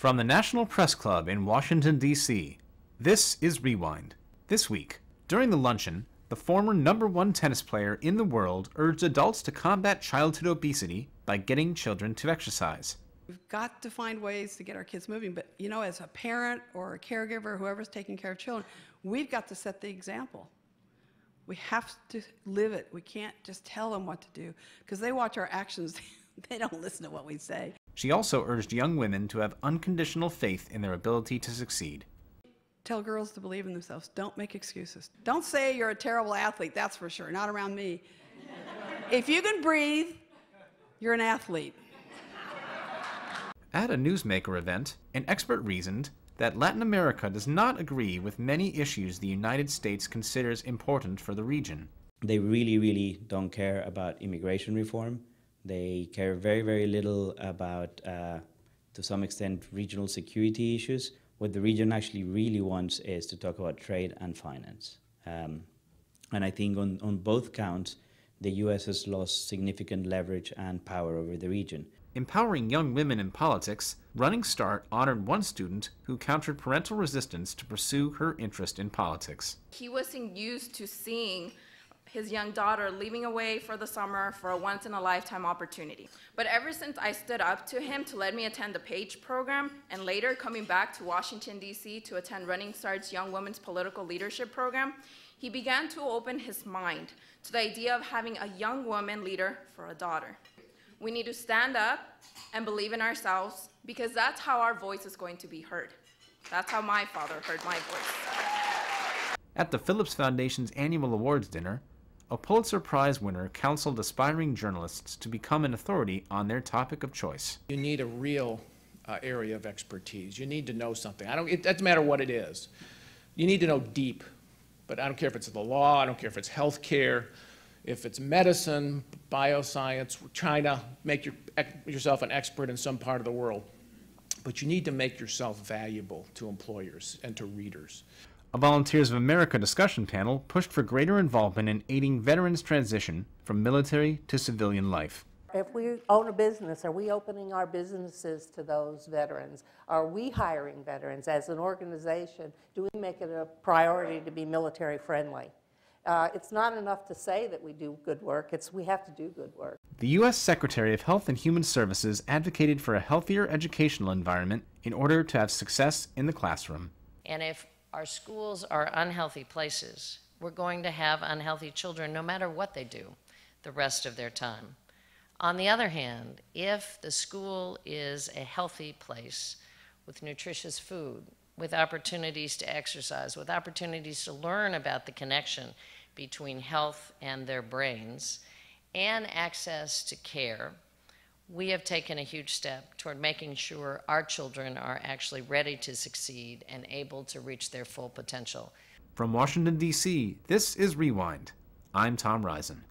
From the National Press Club in Washington, D.C., this is Rewind. This week, during the luncheon, the former #1 tennis player in the world urged adults to combat childhood obesity by getting children to exercise. We've got to find ways to get our kids moving, but you know, as a parent or a caregiver, whoever's taking care of children, we've got to set the example. We have to live it. We can't just tell them what to do, because they watch our actions. They don't listen to what we say. She also urged young women to have unconditional faith in their ability to succeed. Tell girls to believe in themselves. Don't make excuses. Don't say you're a terrible athlete, that's for sure. Not around me. If you can breathe, you're an athlete. At a newsmaker event, an expert reasoned that Latin America does not agree with many issues the United States considers important for the region. They really don't care about immigration reform. They care very little about, to some extent, regional security issues. What the region actually really wants is to talk about trade and finance. And I think on both counts, the U.S. has lost significant leverage and power over the region. Empowering young women in politics, Running Start honored one student who countered parental resistance to pursue her interest in politics. He wasn't used to seeing his young daughter leaving away for the summer for a once-in-a-lifetime opportunity. But ever since I stood up to him to let me attend the PAGE program, and later coming back to Washington, D.C. to attend Running Start's Young Women's Political Leadership Program, he began to open his mind to the idea of having a young woman leader for a daughter. We need to stand up and believe in ourselves, because that's how our voice is going to be heard. That's how my father heard my voice. At the Phillips Foundation's annual awards dinner, a Pulitzer Prize winner counseled aspiring journalists to become an authority on their topic of choice. You need a real area of expertise. You need to know something. It doesn't matter what it is. You need to know deep, but I don't care if it's the law, I don't care if it's healthcare, if it's medicine, bioscience, trying to make yourself an expert in some part of the world. But you need to make yourself valuable to employers and to readers. A Volunteers of America discussion panel pushed for greater involvement in aiding veterans' transition from military to civilian life. If we own a business, are we opening our businesses to those veterans? Are we hiring veterans as an organization? Do we make it a priority to be military friendly? It's not enough to say that we do good work, we have to do good work. The U.S. Secretary of Health and Human Services advocated for a healthier educational environment in order to have success in the classroom. And if our schools are unhealthy places, we're going to have unhealthy children no matter what they do the rest of their time. On the other hand, if the school is a healthy place with nutritious food, with opportunities to exercise, with opportunities to learn about the connection between health and their brains, and access to care, we have taken a huge step toward making sure our children are actually ready to succeed and able to reach their full potential. From Washington, D.C., this is Rewind. I'm Tom Risen.